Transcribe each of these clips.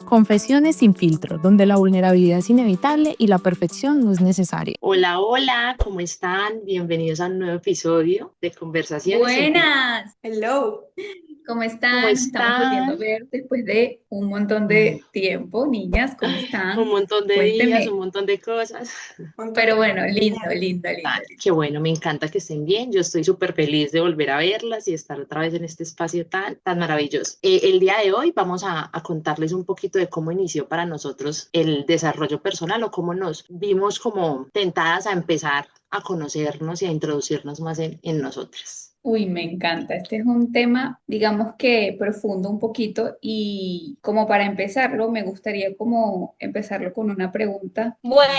Confesiones sin filtro, donde la vulnerabilidad es inevitable y la perfección no es necesaria. Hola, hola, ¿cómo están? Bienvenidos a un nuevo episodio de Conversaciones sin Filtro. Buenas, Hello. ¿cómo ¿Cómo están? Nos estamos volviendo a están? ver después de un montón de tiempo. Niñas, ¿cómo Ay, un están? montón de días, un Cuénteme. montón de cosas. Un Pero total bueno, lindo, de lindo, lindo, Ay, lindo. qué bueno, me encanta que estén bien. Yo estoy súper feliz de volver a verlas y estar otra vez en este espacio tan maravilloso. El día de hoy vamos a contarles un poquito de cómo inició para nosotros el desarrollo personal o cómo nos vimos como tentadas a empezar a conocernos y a introducirnos más en nosotras. Uy, me encanta. Este es un tema, digamos que profundo un poquito y como para empezarlo, me gustaría como empezarlo con una pregunta. Bueno,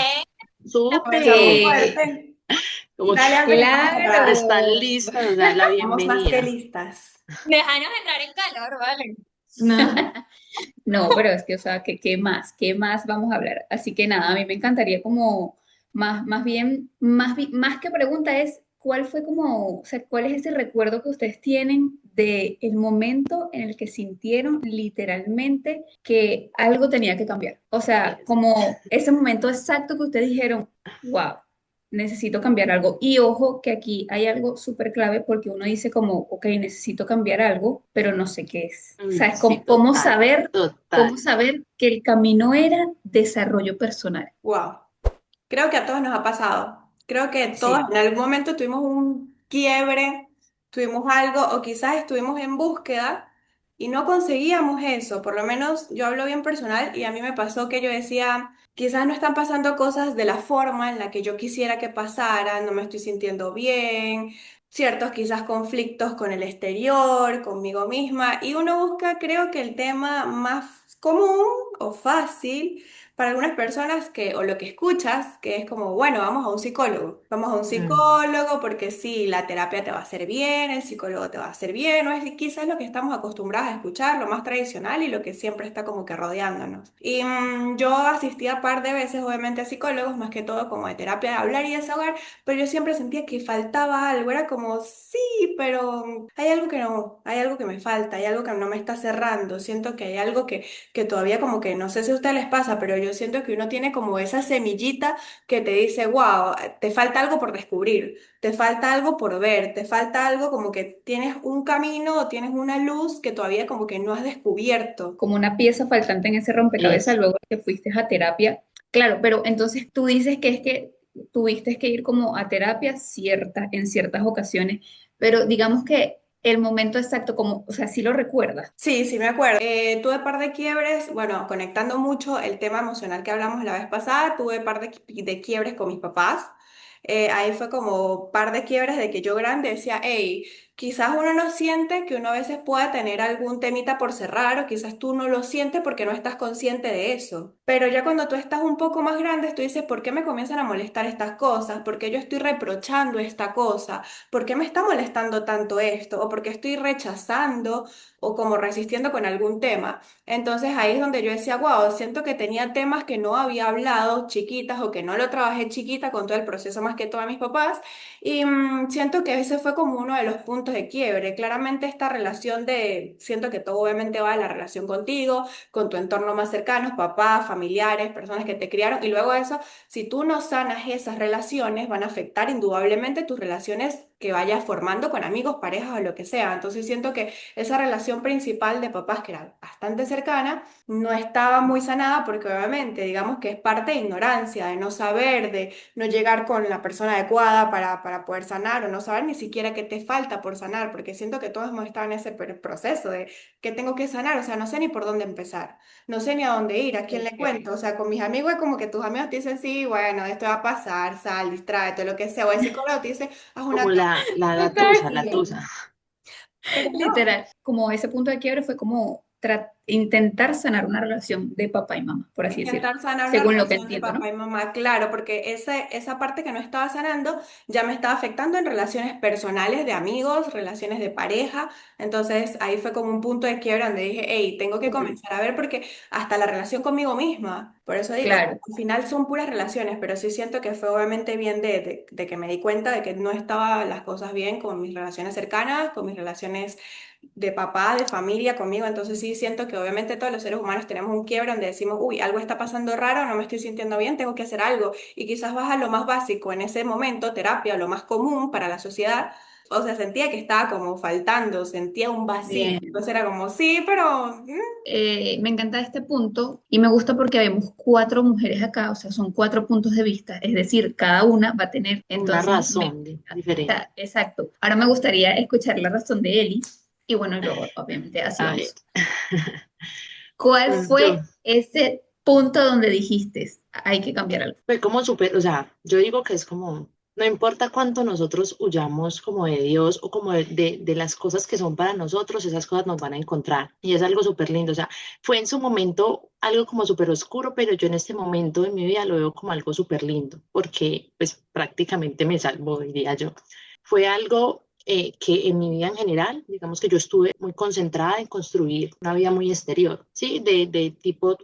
Comenzamos Súper. que, fuerte. Como Dale, Andrés, estamos preparadas. están claro. listas, o sea, la Vamos más que bienvenida. listas. Déjanos entrar en calor, ¿vale? No. No, pero es que, o sea, ¿qué más? ¿Qué más vamos a hablar? Así que nada, a mí me encantaría como, más bien, más que pregunta es, ¿cuál fue como, o sea, cuál es ese recuerdo que ustedes tienen de el momento en el que sintieron literalmente que algo tenía que cambiar? O sea, como ese momento exacto que ustedes dijeron, wow, necesito cambiar algo. Y ojo que aquí hay algo súper clave porque uno dice como, ok, necesito cambiar algo, pero no sé qué es. O Uy, sea, es sí, como, total, cómo total. saber que el camino era desarrollo personal. Wow. Creo que a todos nos ha pasado. Creo que todos Sí. en algún momento tuvimos un quiebre, tuvimos algo o quizás estuvimos en búsqueda y no conseguíamos eso. Por lo menos yo hablo bien personal y a mí me pasó que yo decía, quizás no están pasando cosas de la forma en la que yo quisiera que pasaran, no me estoy sintiendo bien, ciertos quizás conflictos con el exterior, conmigo misma y uno busca, creo que el tema más común o fácil para algunas personas que, o lo que escuchas, que es como, bueno, vamos a un psicólogo. Vamos a un Mm. psicólogo porque sí, la terapia te va a hacer bien, el psicólogo te va a hacer bien, no es quizás lo que estamos acostumbrados a escuchar, lo más tradicional y lo que siempre está como que rodeándonos. Y yo asistí a par de veces, obviamente, a psicólogos, más que todo como de terapia de hablar y desahogar, pero yo siempre sentía que faltaba algo, era como, sí, pero hay algo que no, hay algo que me falta, hay algo que no me está cerrando, siento que hay algo que todavía como que no sé si a ustedes les pasa, pero yo siento que uno tiene como esa semillita que te dice, wow, te falta algo por descubrir, te falta algo por ver, te falta algo como que tienes un camino o tienes una luz que todavía como que no has descubierto. Como una pieza faltante en ese rompecabezas Eso. luego de que fuiste a terapia. Claro, pero entonces tú dices que es que tuviste que ir como a terapia en ciertas ocasiones, pero digamos que el momento exacto, como, o sea, sí lo recuerdas. Sí, sí me acuerdo. Tuve par de quiebres, bueno, conectando mucho el tema emocional que hablamos la vez pasada, tuve par de quiebres con mis papás. Ahí fue como par de quiebres de que yo grande decía, hey, quizás uno no siente que uno a veces pueda tener algún temita por cerrar o quizás tú no lo sientes porque no estás consciente de eso. Pero ya cuando tú estás un poco más grande, tú dices, ¿por qué me comienzan a molestar estas cosas? ¿Por qué yo estoy reprochando esta cosa? ¿Por qué me está molestando tanto esto? ¿O por qué estoy rechazando o como resistiendo con algún tema? Entonces ahí es donde yo decía, wow, siento que tenía temas que no había hablado chiquitas o que no lo trabajé chiquita con todo el proceso más que todo a mis papás y siento que ese fue como uno de los puntos de quiebre. Claramente esta relación de, siento que todo obviamente va de la relación contigo, con tu entorno más cercano, papás, familiares, personas que te criaron y luego de eso, si tú no sanas esas relaciones, van a afectar indudablemente tus relaciones que vayas formando con amigos, parejas o lo que sea. Entonces siento que esa relación principal de papás, que era bastante cercana, no estaba muy sanada porque obviamente digamos que es parte de ignorancia, de no saber, de no llegar con la persona adecuada para poder sanar o no saber ni siquiera qué te falta por sanar, porque siento que todos hemos estado en ese proceso de qué tengo que sanar, o sea, no sé ni por dónde empezar, no sé ni a dónde ir, a quién le Ok. cuento, o sea, con mis amigos es como que tus amigos te dicen, sí, bueno, esto va a pasar, sal, distráete, lo que sea, o el psicólogo te dice, haz una Como la Total. gatusa, la tusa. pero no. Literal, como ese punto de quiebre fue como intentar sanar una relación de papá y mamá, por así decirlo, Intentar sanar una según lo que relación de entiendo, papá ¿no? y mamá, claro, porque esa parte que no estaba sanando ya me estaba afectando en relaciones personales, de amigos, relaciones de pareja. Entonces ahí fue como un punto de quiebra donde dije, hey, tengo que Uy, comenzar a ver porque hasta la relación conmigo misma, por eso digo, claro. al final son puras relaciones, pero sí siento que fue obviamente bien de que me di cuenta de que no estaban las cosas bien con mis relaciones cercanas, con mis relaciones de papá, de familia conmigo. Entonces sí siento porque obviamente todos los seres humanos tenemos un quiebre donde decimos, uy, algo está pasando raro, no me estoy sintiendo bien, tengo que hacer algo. Y quizás vas a lo más básico en ese momento, terapia, lo más común para la sociedad. O sea, sentía que estaba como faltando, sentía un vacío. Bien. Entonces era como, sí, pero Me encanta este punto y me gusta porque vemos cuatro mujeres acá, o sea, son cuatro puntos de vista, es decir, cada una va a tener, Una entonces, razón diferente. exacto. Ahora me gustaría escuchar la razón de Eli y bueno, luego, obviamente, así A ver, vamos. ¿Cuál pues yo, fue ese punto donde dijiste, hay que cambiar algo? fue como súper, o sea, yo digo que es como, no importa cuánto nosotros huyamos como de Dios o como de las cosas que son para nosotros, esas cosas nos van a encontrar. Y es algo súper lindo, o sea, fue en su momento algo como súper oscuro, pero yo en este momento de mi vida lo veo como algo súper lindo, porque pues prácticamente me salvó, diría yo. Fue algo que en mi vida en general, digamos que yo estuve muy concentrada en construir una vida muy exterior, ¿sí? De tipo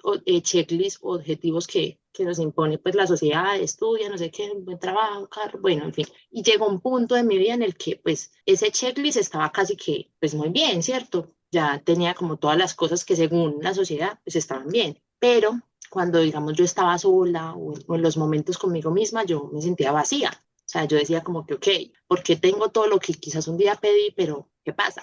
checklist o objetivos que nos impone pues la sociedad, estudia, no sé qué, un buen trabajo, carro, bueno, en fin. Y llegó un punto de mi vida en el que pues ese checklist estaba casi que pues muy bien, ¿cierto? Ya tenía como todas las cosas que según la sociedad pues estaban bien, pero cuando digamos yo estaba sola o en los momentos conmigo misma, yo me sentía vacía. O sea, yo decía como que, ok, porque tengo todo lo que quizás un día pedí, pero ¿qué pasa?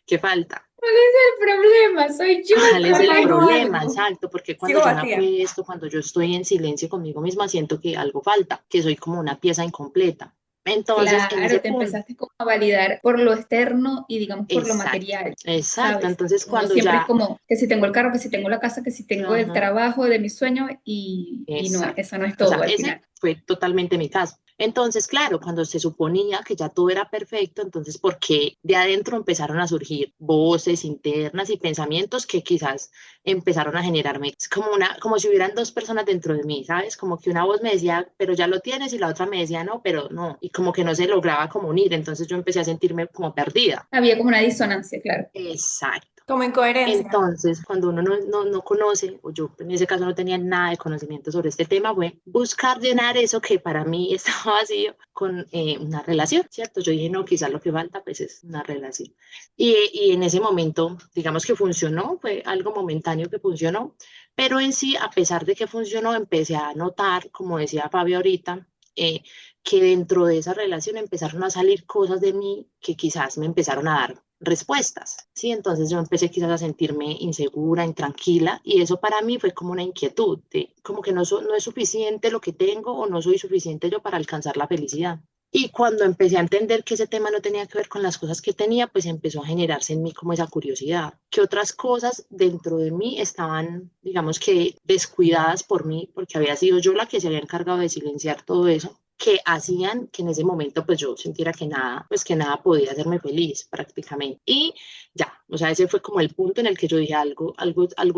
¿Qué falta? El problema soy yo el ¿Cuál es el falta problema. problema? algo, Exacto, porque cuando sigo yo me vacía. acuesto, cuando yo estoy en silencio conmigo misma, siento que algo falta, que soy como una pieza incompleta. Entonces, en ese Claro, te punto, empezaste como a validar por lo externo y digamos por lo exacto, material, exacto. ¿sabes? Entonces, Uno cuando siempre es ya, como que si tengo el carro, que si tengo la casa, que si tengo el ajá, trabajo de mis sueños y no, exacto. eso no es O sea, todo al ese final. fue totalmente mi caso. Entonces, claro, cuando se suponía que ya todo era perfecto, entonces, ¿por qué de adentro empezaron a surgir voces internas y pensamientos que quizás empezaron a generarme? Es como una, como si hubieran dos personas dentro de mí, ¿sabes? Como que una voz me decía, pero ya lo tienes, y la otra me decía, no, pero no. Y como que no se lograba como unir, entonces yo empecé a sentirme como perdida. Había como una disonancia, claro. Exacto. Como incoherencia. Entonces, cuando uno no conoce, o yo en ese caso no tenía nada de conocimiento sobre este tema, fue buscar llenar eso que para mí estaba vacío con una relación, ¿cierto? Yo dije, no, quizás lo que falta pues es una relación. Y en ese momento, digamos que funcionó, fue algo momentáneo que funcionó, pero en sí, a pesar de que funcionó, empecé a notar, como decía Fabio ahorita, eh, que dentro de esa relación empezaron a salir cosas de mí que quizás me empezaron a dar respuestas, ¿sí? Entonces yo empecé quizás a sentirme insegura, intranquila, y eso para mí fue como una inquietud, de, como que no es suficiente lo que tengo o no soy suficiente yo para alcanzar la felicidad. Y cuando empecé a entender que ese tema no tenía que ver con las cosas que tenía, pues empezó a generarse en mí como esa curiosidad, que otras cosas dentro de mí estaban, digamos que descuidadas por mí, porque había sido yo la que se había encargado de silenciar todo eso, que hacían que en ese momento pues yo sintiera que nada, pues que nada podía hacerme feliz prácticamente. Y ya, o sea, ese fue como el punto en el que yo dije algo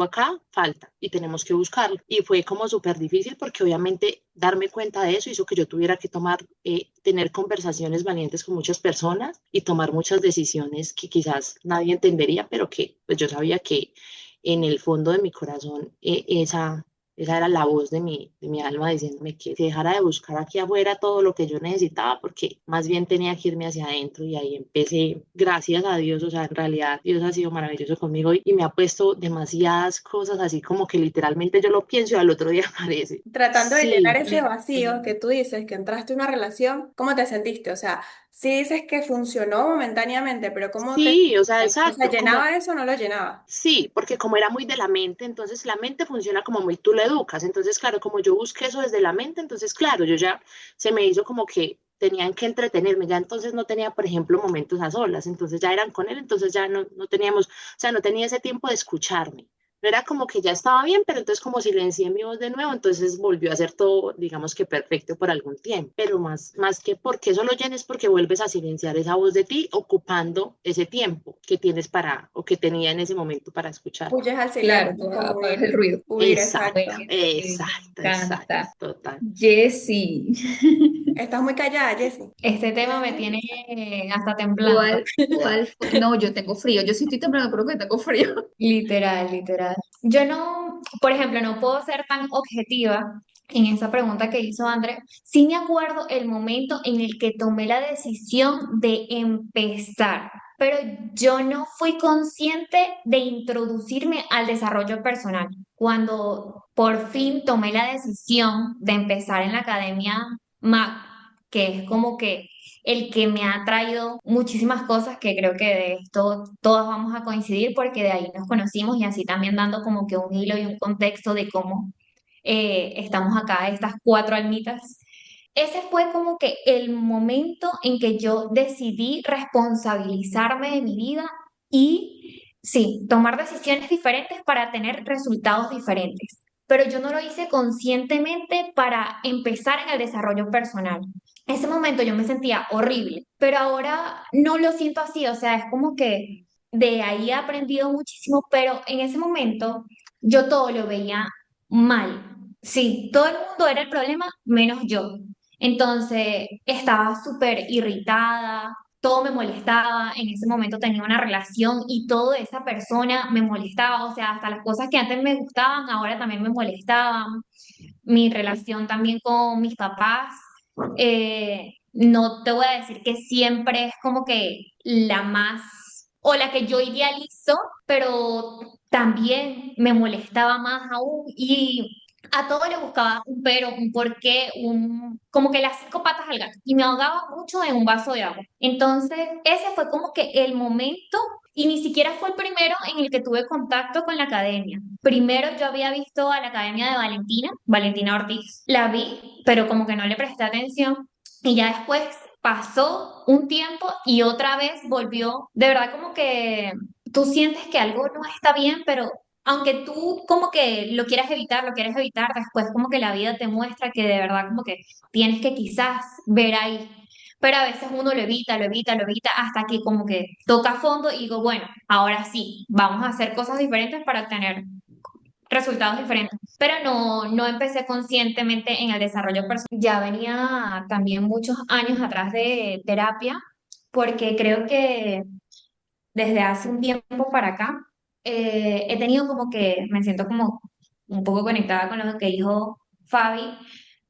acá falta y tenemos que buscarlo. Y fue como súper difícil porque obviamente darme cuenta de eso hizo que yo tuviera que tener conversaciones valientes con muchas personas y tomar muchas decisiones que quizás nadie entendería, pero que pues yo sabía que en el fondo de mi corazón esa era la voz de mi alma diciéndome que dejara de buscar aquí afuera todo lo que yo necesitaba, porque más bien tenía que irme hacia adentro y ahí empecé, gracias a Dios, o sea, en realidad Dios ha sido maravilloso conmigo y me ha puesto demasiadas cosas así como que literalmente yo lo pienso y al otro día aparece. Tratando de llenar Sí, ese vacío que tú dices, que entraste en una relación, ¿cómo te sentiste? O sea, sí dices que funcionó momentáneamente, pero ¿cómo te sí, o sea, sentías? O sea, exacto, como ¿llenaba eso o no lo llenaba? sí, porque como era muy de la mente, entonces la mente funciona como muy tú la educas. Entonces, claro, como yo busqué eso desde la mente, entonces, claro, yo ya se me hizo como que tenían que entretenerme, ya entonces no tenía, por ejemplo, momentos a solas, entonces ya eran con él, entonces ya no teníamos, o sea, no tenía ese tiempo de escucharme. No era como que ya estaba bien, pero entonces como silencié mi voz de nuevo, entonces volvió a ser todo, digamos que perfecto por algún tiempo. Pero más que porque eso lo llenes, porque vuelves a silenciar esa voz de ti, ocupando ese tiempo que tienes para, o que tenía en ese momento para escuchar. Huyes al Claro, silencio, tú como apagas el huir, ruido. huir, Exacto, exacto. Bueno, me exacto, encanta. total. Jessie, Estás muy callada, Jessie. Este tema me tiene hasta temblando. ¿cuál fue? No, yo tengo frío. Yo sí estoy temblando, creo que tengo frío. Literal, literal. Yo no, por ejemplo, no puedo ser tan objetiva en esa pregunta que hizo André. Sí me acuerdo el momento en el que tomé la decisión de empezar, pero yo no fui consciente de introducirme al desarrollo personal. Cuando por fin tomé la decisión de empezar en la academia MAC, que es como que el que me ha traído muchísimas cosas que creo que de esto todas vamos a coincidir porque de ahí nos conocimos y así también dando como que un hilo y un contexto de cómo estamos acá, estas cuatro almitas. Ese fue como que el momento en que yo decidí responsabilizarme de mi vida y sí, tomar decisiones diferentes para tener resultados diferentes. Pero yo no lo hice conscientemente para empezar en el desarrollo personal. Ese momento yo me sentía horrible, pero ahora no lo siento así, o sea, es como que de ahí he aprendido muchísimo, pero en ese momento yo todo lo veía mal. Sí, todo el mundo era el problema, menos yo. Entonces estaba súper irritada, todo me molestaba, en ese momento tenía una relación y toda esa persona me molestaba, o sea, hasta las cosas que antes me gustaban, ahora también me molestaban. Mi relación también con mis papás, no te voy a decir que siempre es como que la más o la que yo idealizo, pero también me molestaba más aún y a todo le buscaba un pero, un porqué, como que las cinco patas al gato y me ahogaba mucho en un vaso de agua. Entonces, ese fue como que el momento y ni siquiera fue el primero en el que tuve contacto con la academia. Primero yo había visto a la academia de Valentina, Valentina Ortiz, la vi, pero como que no le presté atención y ya después pasó un tiempo y otra vez volvió, de verdad como que tú sientes que algo no está bien, pero aunque tú como que lo quieres evitar, después como que la vida te muestra que de verdad como que tienes que quizás ver ahí. Pero a veces uno lo evita, lo evita, lo evita, hasta que como que toca fondo y digo, bueno, ahora sí, vamos a hacer cosas diferentes para obtener resultados diferentes. Pero no empecé conscientemente en el desarrollo personal. Ya venía también muchos años atrás de terapia, porque creo que desde hace un tiempo para acá he tenido como que, me siento como un poco conectada con lo que dijo Fabi,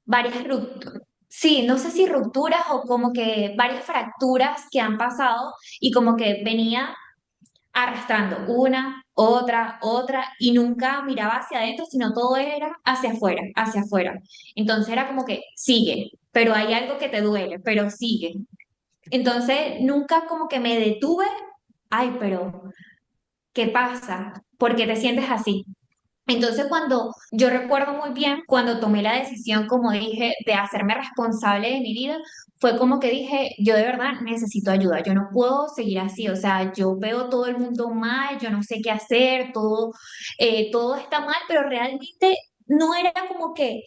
varias rupturas. Sí, no sé si rupturas o como que varias fracturas que han pasado y como que venía arrastrando una, otra, y nunca miraba hacia adentro, sino todo era hacia afuera, hacia afuera. Entonces era como que sigue, pero hay algo que te duele, pero sigue. Entonces nunca como que me detuve, ay, pero ¿qué pasa? ¿Por qué te sientes así? Entonces, cuando yo recuerdo muy bien, cuando tomé la decisión, como dije, de hacerme responsable de mi vida, fue como que dije, yo de verdad necesito ayuda, yo no puedo seguir así, o sea, yo veo todo el mundo mal, yo no sé qué hacer, todo está mal, pero realmente no era como que,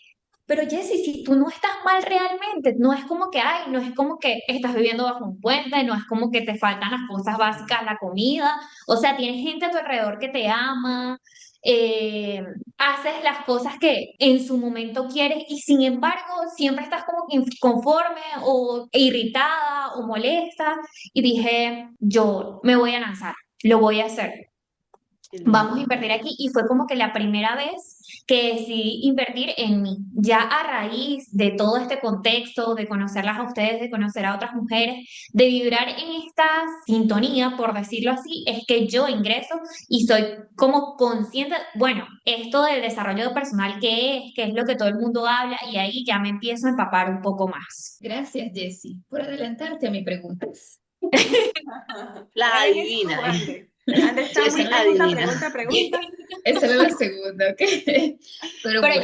pero Jessy, si tú no estás mal realmente, no es como que, ay, no es como que estás viviendo bajo un puente, no es como que te faltan las cosas básicas, la comida, o sea, tienes gente a tu alrededor que te ama, eh, haces las cosas que en su momento quieres y sin embargo siempre estás como que inconforme o irritada o molesta y dije, yo me voy a lanzar, lo voy a hacer. Qué Vamos a lindo. invertir aquí y fue como que la primera vez que decidí invertir en mí. Ya a raíz de todo este contexto, de conocerlas a ustedes, de conocer a otras mujeres, de vibrar en esta sintonía, por decirlo así, es que yo ingreso y soy como consciente, bueno, esto del desarrollo personal, qué es lo que todo el mundo habla y ahí ya me empiezo a empapar un poco más. Gracias, Jessy, por adelantarte a mi pregunta. La ¿Cuál es tú, adivina, André? André está muy Jessy pregunta, adivina. pregunta, pregunta. Esa era la segunda, ¿ok? Pero Pero bueno,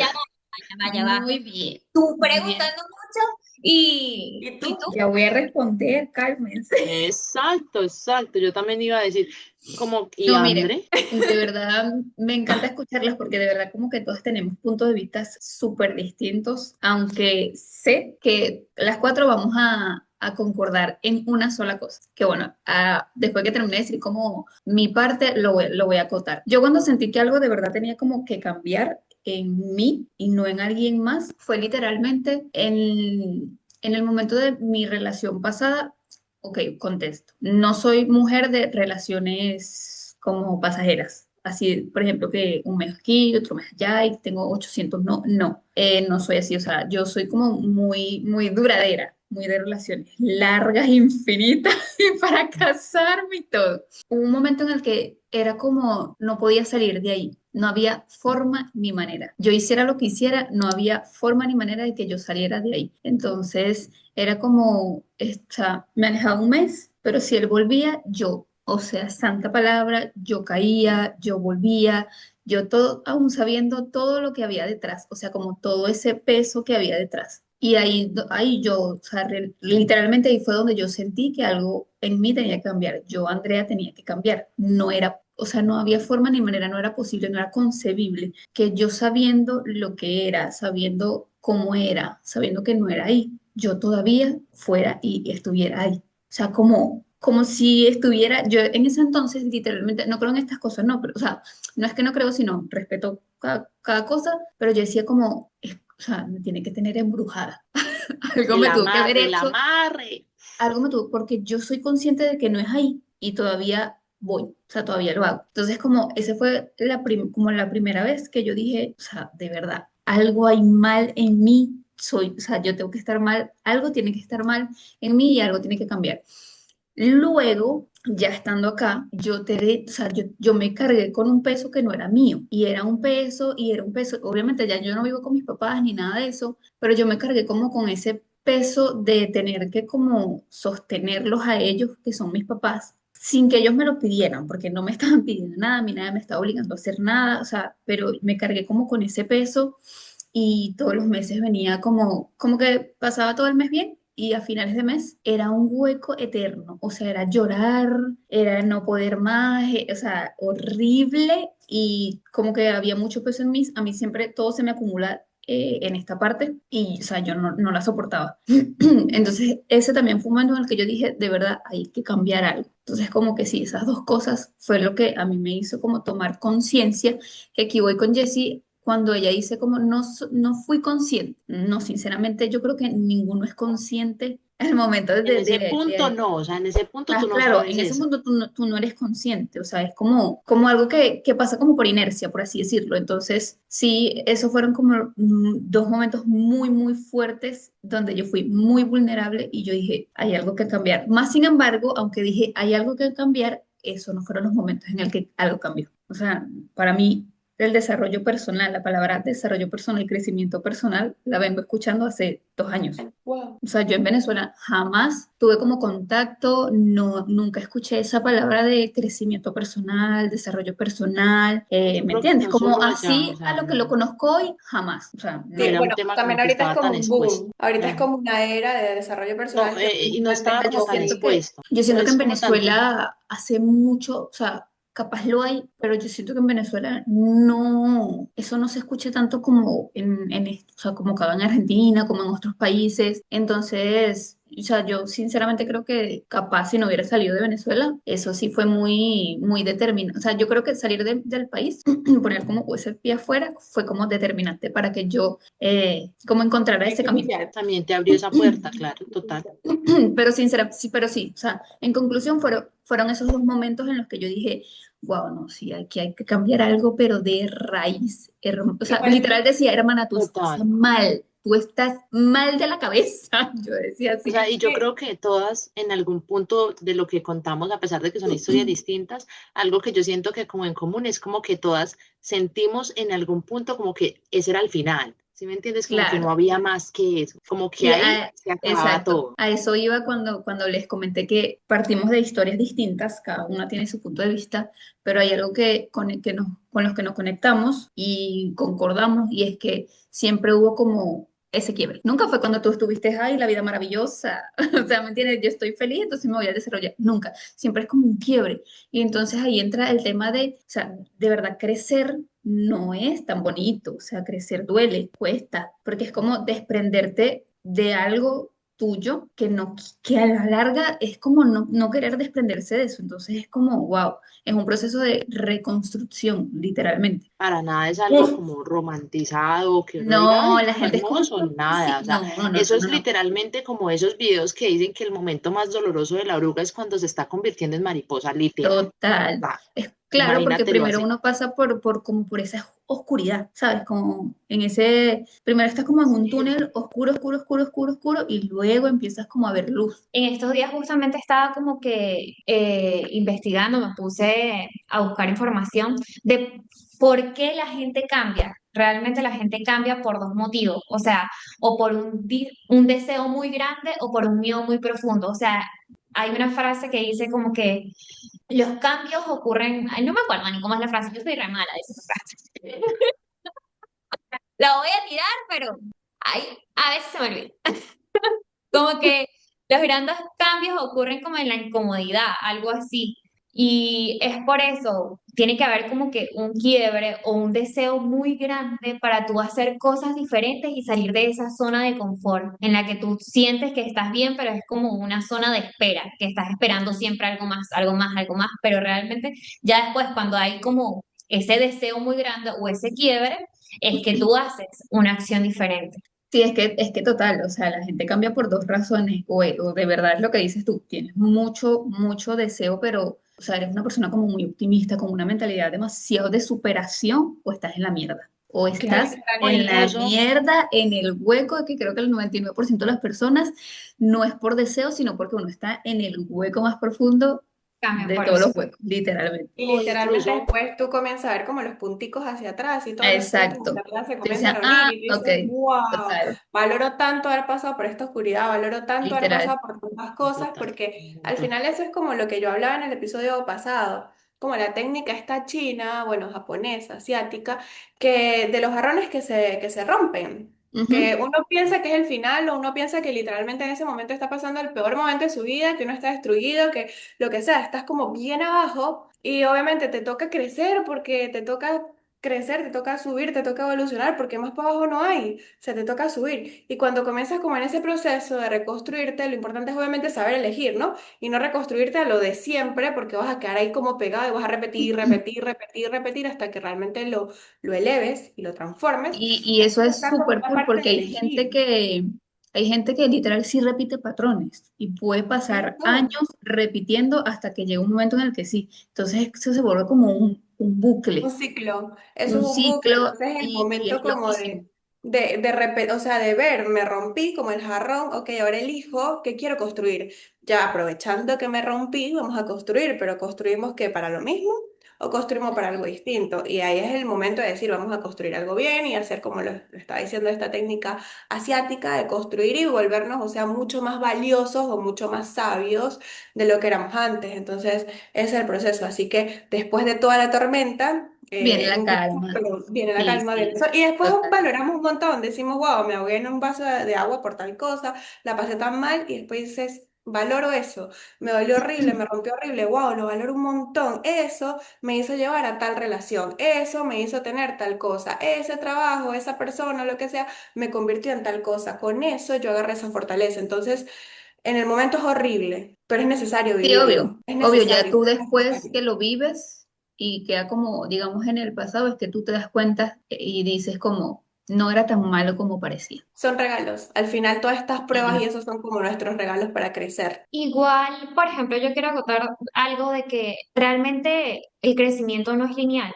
ya va. muy bien, Tú muy bien. preguntando mucho ¿Y y tú? tú. Ya voy a responder, cálmense. Exacto, exacto. Yo también iba a decir, como, ¿y No, miren, André? de verdad me encanta escucharlas porque de verdad como que todas tenemos puntos de vista súper distintos, aunque sé que las cuatro vamos a concordar en una sola cosa, que bueno, después que termine de decir como mi parte, lo voy a acotar. Yo cuando sentí que algo de verdad tenía como que cambiar en mí y no en alguien más, fue literalmente en el momento de mi relación pasada. Ok, contesto. No soy mujer de relaciones como pasajeras. Así, por ejemplo, que un mes aquí, otro mes allá y tengo 800. No, no, no soy así. O sea, yo soy como muy, muy duradera. muy de relaciones largas, infinitas, y para casarme y todo. Hubo un momento en el que era como, no podía salir de ahí, no había forma ni manera. Yo hiciera lo que hiciera, no había forma ni manera de que yo saliera de ahí. Entonces era como, o sea, me alejaba un mes, pero si él volvía, yo, o sea, santa palabra, yo caía, yo volvía, yo todo, aún sabiendo todo lo que había detrás, o sea, como todo ese peso que había detrás. Y ahí yo, o sea, literalmente ahí fue donde yo sentí que algo en mí tenía que cambiar. Yo, Andrea, tenía que cambiar. No era, o sea, no había forma ni manera, no era posible, no era concebible que yo sabiendo lo que era, sabiendo cómo era, sabiendo que no era ahí, yo todavía fuera y estuviera ahí. O sea, como si estuviera, yo en ese entonces literalmente, no creo en estas cosas, no, pero, o sea, no es que no creo, sino respeto cada cosa, pero yo decía como, o sea, me tiene que tener embrujada. Algo me tuvo que haber El hecho, amarre. algo me tuvo, porque yo soy consciente de que no es ahí y todavía voy, o sea, todavía lo hago. Entonces, como ese fue como la primera vez que yo dije, o sea, de verdad, algo hay mal en mí, o sea, yo tengo que estar mal, algo tiene que estar mal en mí y algo tiene que cambiar. Luego, ya estando acá, o sea, yo me cargué con un peso que no era mío y era un peso y era un peso, obviamente ya yo no vivo con mis papás ni nada de eso, pero yo me cargué como con ese peso de tener que como sostenerlos a ellos, que son mis papás, sin que ellos me lo pidieran, porque no me estaban pidiendo nada, a mí nadie me estaba obligando a hacer nada, o sea, pero me cargué como con ese peso y todos los meses venía como que pasaba todo el mes bien y a finales de mes era un hueco eterno, o sea, era llorar, era no poder más, o sea, horrible y como que había mucho peso en mí, a mí siempre todo se me acumula en esta parte y, o sea, yo no la soportaba. Entonces, ese también fue un momento en el que yo dije, de verdad, hay que cambiar algo. Entonces, como que sí, esas dos cosas fue lo que a mí me hizo como tomar conciencia, que aquí voy con Jessie cuando ella dice como no, no fui consciente. No, sinceramente yo creo que ninguno es consciente al momento En ese punto no, o sea, en ese punto tú no claro, sabes en ese eso. mundo tú no eres consciente, o sea, es como algo que pasa como por inercia, por así decirlo. Entonces, sí, esos fueron como dos momentos muy, muy fuertes donde yo fui muy vulnerable y yo dije, hay algo que cambiar. Más sin embargo, aunque dije, hay algo que cambiar, esos no fueron los momentos en el que algo cambió. O sea, para mí el desarrollo personal, la palabra desarrollo personal y crecimiento personal, la vengo escuchando hace 2 años. Wow. O sea, yo en Venezuela jamás tuve como contacto, no, nunca escuché esa palabra de crecimiento personal, desarrollo personal, Yo ¿me creo que entiendes? no Como solo allá, o así a sea, lo que lo no, conozco hoy, jamás. O sea, no Sí, no. era un bueno, tema también como que ahorita es estaba tan como un expuesto. boom. Ahorita es Ajá. como una era de desarrollo No, personal que y no antes estaba Pero como tan no. expuesto. yo No siento que es en como tan, Venezuela hace mucho, o sea, capaz lo hay, pero yo siento que en Venezuela no, eso no se escucha tanto como o sea, como que en Argentina, como en otros países. Entonces, o sea, yo sinceramente creo que capaz si no hubiera salido de Venezuela, eso sí fue muy, muy determinante. O sea, yo creo que salir del país, poner como ese pie afuera, fue como determinante para que yo como encontrara ese camino. también te abrió esa puerta, claro, total. Pero sinceramente, sí, pero sí, o sea, en conclusión fueron esos dos momentos en los que yo dije, wow, no, sí, aquí hay que cambiar algo, pero de raíz. O sea, Igual, literal decía, hermana, Total. tú estás mal de la cabeza. Yo decía O así. sea, y es yo que creo que todas en algún punto de lo que contamos, a pesar de que son historias distintas, algo que yo siento que como en común es como que todas sentimos en algún punto como que ese era el final. ¿Sí me entiendes? Como que no Claro. había más que eso, como que Y ahí se acababa exacto, todo. a eso iba cuando les comenté que partimos de historias distintas, cada una tiene su punto de vista, pero hay algo con los que nos conectamos y concordamos, y es que siempre hubo como ese quiebre. Nunca fue cuando tú estuviste ahí, la vida maravillosa, o sea, ¿me entiendes? Yo estoy feliz, entonces me voy a desarrollar. Nunca, siempre es como un quiebre. Y entonces ahí entra el tema de, o sea, de verdad crecer no es tan bonito, o sea, crecer duele, cuesta, porque es como desprenderte de algo tuyo que no, que a la larga es como no querer desprenderse de eso. Entonces es como, wow, es un proceso de reconstrucción, literalmente. Para nada es algo Uf, como romantizado, que uno diga, no, ay, la como gente es como, hermoso, nada. sí, O sea, no, no, no, eso es no, no. literalmente como esos videos que dicen que el momento más doloroso de la oruga es cuando se está convirtiendo en mariposa, literal. Total. Va. Claro, porque Imagínate, lo primero hace. uno pasa como por esa oscuridad, ¿sabes? Como en ese, primero estás como en un Sí. túnel oscuro, oscuro, oscuro, oscuro, oscuro, y luego empiezas como a ver luz. En estos días justamente estaba como que investigando, me puse a buscar información de por qué la gente cambia. Realmente la gente cambia por dos motivos, o sea, o por un deseo muy grande o por un miedo muy profundo. O sea, hay una frase que dice como que los cambios ocurren, ay, no me acuerdo ni cómo es la frase, yo soy re mala de esa frase. La voy a tirar, pero ay, a veces se me olvida. Como que los grandes cambios ocurren como en la incomodidad, algo así. Y es por eso, tiene que haber como que un quiebre o un deseo muy grande para tú hacer cosas diferentes y salir de esa zona de confort en la que tú sientes que estás bien, pero es como una zona de espera, que estás esperando siempre algo más, algo más, algo más, pero realmente ya después cuando hay como ese deseo muy grande o ese quiebre, es que tú haces una acción diferente. Sí, es que total, o sea, la gente cambia por dos razones, o de verdad es lo que dices tú, tienes mucho, mucho deseo, pero, o sea, eres una persona como muy optimista, con una mentalidad demasiado de superación, o estás en la mierda, o O estás O en literalmente la incluso, mierda, en el hueco, que creo que el 99% de las personas no es por deseo, sino porque uno está en el hueco más profundo Cambian de por todos eso. los huecos, literalmente. y o literalmente incluso, después tú comienzas a ver como los punticos hacia atrás y todos los puntos hacia Exacto. atrás se Te comienzan decían, a unir ah, y tú ok, dices, wow, total, valoro tanto haber pasado por esta oscuridad, valoro tanto haber literal. pasado por tantas cosas, total, porque un al montón. final eso es como lo que yo hablaba en el episodio pasado, como la técnica esta china, bueno, japonesa, asiática, que de los jarrones que se rompen. Que Ujú. uno piensa que es el final o uno piensa que literalmente en ese momento está pasando el peor momento de su vida, que uno está destruido, que lo que sea, estás como bien abajo y obviamente te toca crecer porque te toca crecer, te toca subir, te toca evolucionar porque más para abajo no hay, o sea, te toca subir. Y cuando comienzas como en ese proceso de reconstruirte, lo importante es obviamente saber elegir, ¿no? Y no reconstruirte a lo de siempre porque vas a quedar ahí como pegado y vas a repetir, repetir, repetir, repetir hasta que realmente lo eleves y lo transformes. Y Es eso es esta como súper una cool parte porque de elegir. hay gente que literal sí repite patrones y puede pasar Eso. años repitiendo hasta que llega un momento en el que sí. Entonces eso se vuelve como un Un bucle, ciclo, eso un es un bucle, ciclo entonces es el y es momento como loquísimo. o sea, de ver, me rompí como el jarrón, ok, ahora elijo qué quiero construir. Ya aprovechando que me rompí, vamos a construir, pero construimos qué, para lo mismo o construimos para algo distinto. Y ahí es el momento de decir, vamos a construir algo bien y hacer como lo estaba diciendo esta técnica asiática de construir y volvernos, o sea, mucho más valiosos o mucho más sabios de lo que éramos antes. Entonces, ese es el proceso. Así que después de toda la tormenta, Viene es la un proceso, calma. pero viene la Sí, calma, viene sí, eso. Y después total. valoramos un montón, decimos, wow, me ahogué en un vaso de agua por tal cosa, la pasé tan mal, y después dices, valoro eso, me dolió horrible, me rompió horrible, wow, lo valoro un montón. Eso me hizo llevar a tal relación, eso me hizo tener tal cosa, ese trabajo, esa persona, lo que sea, me convirtió en tal cosa. Con eso yo agarré esa fortaleza. Entonces, en el momento es horrible, pero es necesario Sí, obvio, vivirlo. Es obvio, ya necesario, tú es después necesario. que lo vives y queda como, digamos, en el pasado, es que tú te das cuenta y dices como, no era tan malo como parecía. Son regalos. Al final, todas estas pruebas y Sí. esos son como nuestros regalos para crecer. Igual, por ejemplo, yo quiero acotar algo de que realmente el crecimiento no es lineal.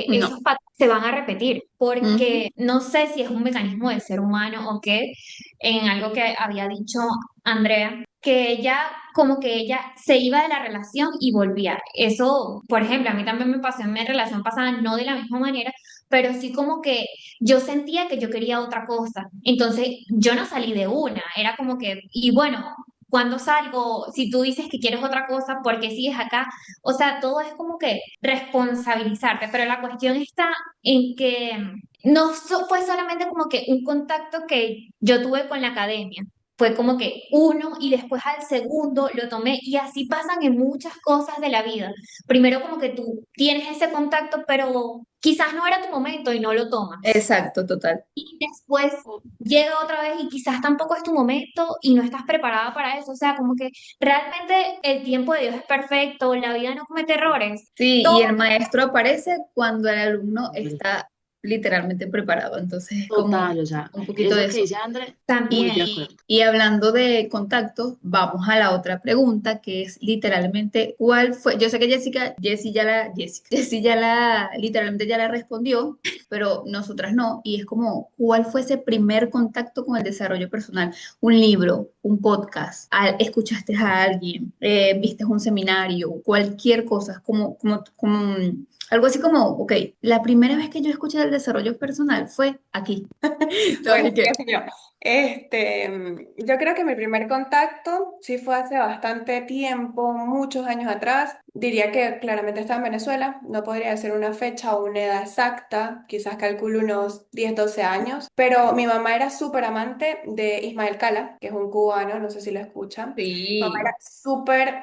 No. Esos patrones se van a repetir Ujú. porque no sé si es un mecanismo del ser humano o qué, en algo que había dicho Andrea, que ella, como que ella se iba de la relación y volvía. Eso, por ejemplo, a mí también me pasó en mi relación pasada, no de la misma manera, pero sí como que yo sentía que yo quería otra cosa. Entonces, yo no salí de una, era como que, y bueno, cuando salgo, si tú dices que quieres otra cosa, ¿por qué sigues acá? O sea, todo es como que responsabilizarte, pero la cuestión está en que no fue solamente como que un contacto que yo tuve con la academia. Fue como que uno y después al segundo lo tomé y así pasan en muchas cosas de la vida. Primero como que tú tienes ese contacto, pero quizás no era tu momento y no lo tomas. Exacto, total. Y después llega otra vez y quizás tampoco es tu momento y no estás preparada para eso. O sea, como que realmente el tiempo de Dios es perfecto, la vida no comete errores. Sí, y Todo el maestro aparece cuando el alumno está literalmente preparado, entonces es como Total, o sea, un poquito eso de que eso. dice André, muy También. de acuerdo. Y hablando de contactos, vamos a la otra pregunta, que es literalmente, ¿cuál fue? Yo sé que Jessie ya la, literalmente ya la respondió, pero nosotras no, y es como, ¿cuál fue ese primer contacto con el desarrollo personal? Un libro, un podcast, escuchaste a alguien, viste un seminario, cualquier cosa, algo así como, ok, la primera vez que yo escuché del desarrollo personal fue aquí. Bueno, ¿Sabes qué? qué sé yo. Yo creo que mi primer contacto sí fue hace bastante tiempo, muchos años atrás. Diría que claramente estaba en Venezuela. No podría decir una fecha o una edad exacta. Quizás calculo unos 10 12 años. Pero mi mamá era súper amante de Ismael Cala, que es un cubano, no sé si lo escuchan. Mi mamá Sí. era súper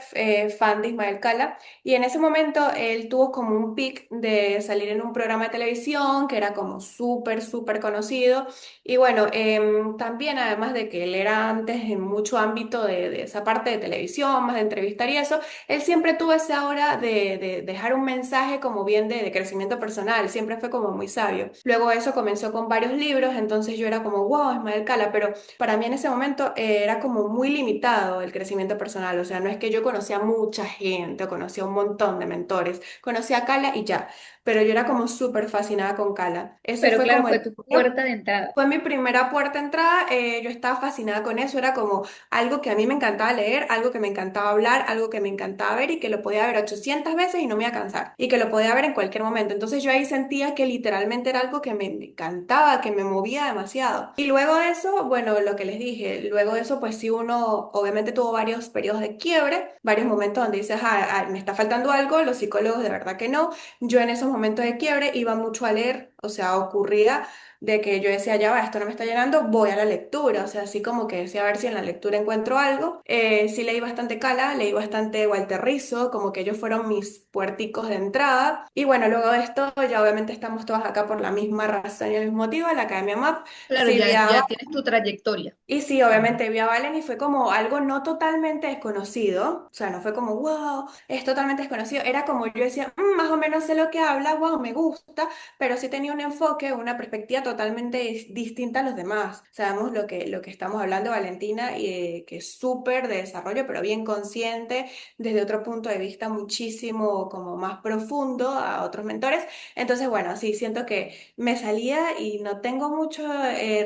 fan de Ismael Cala. Y en ese momento él tuvo como un pic de salir en un programa de televisión que era como súper, súper conocido. Y bueno, también además de que él era antes en mucho ámbito de esa parte de televisión, más de entrevistar y eso, él siempre tuvo esa hora de dejar un mensaje como bien de crecimiento personal, siempre fue como muy sabio. Luego eso comenzó con varios libros, entonces yo era como, wow, Ismael Cala, pero para mí en ese momento era como muy limitado el crecimiento personal, o sea, no es que yo conocía mucha gente o conocía un montón de mentores, conocía a Cala y ya, pero yo era como súper fascinada con Cala. Ese Pero fue claro, como fue el... tu puerta de entrada. Fue mi primera puerta de entrada, yo estaba fascinada con eso, era como algo que a mí me encantaba leer, algo que me encantaba hablar, algo que me encantaba ver y que lo podía ver 800 veces y no me iba a cansar y que lo podía ver en cualquier momento. Entonces yo ahí sentía que literalmente era algo que me encantaba, que me movía demasiado. Y luego de eso, bueno, lo que les dije, luego de eso pues sí uno obviamente tuvo varios periodos de quiebre, varios momentos donde dices, me está faltando algo, los psicólogos de verdad que no. Yo en esos momentos de quiebre iba mucho a leer, o sea, ocurría de que yo decía, ya va, esto no me está llenando, voy a la lectura, o sea, así como que decía, a ver si en la lectura encuentro algo. Sí leí bastante Cala, leí bastante Walter Rizzo, como que ellos fueron mis puerticos de entrada. Y bueno, luego de esto, ya obviamente estamos todas acá por la misma razón y el mismo motivo, la Academia MAP, Claro, Silvia. ya tienes tu trayectoria. Y sí, obviamente vi a Valen y fue como algo no totalmente desconocido, o sea, no fue como, wow, es totalmente desconocido, era como yo decía, "Mm, más o menos sé lo que habla, wow, me gusta, pero sí tenía un enfoque, una perspectiva totalmente distinta a los demás. Sabemos lo que estamos hablando, Valentina, y que es súper de desarrollo, pero bien consciente, desde otro punto de vista muchísimo como más profundo a otros mentores. Entonces, bueno, sí, siento que me salía y no tengo mucho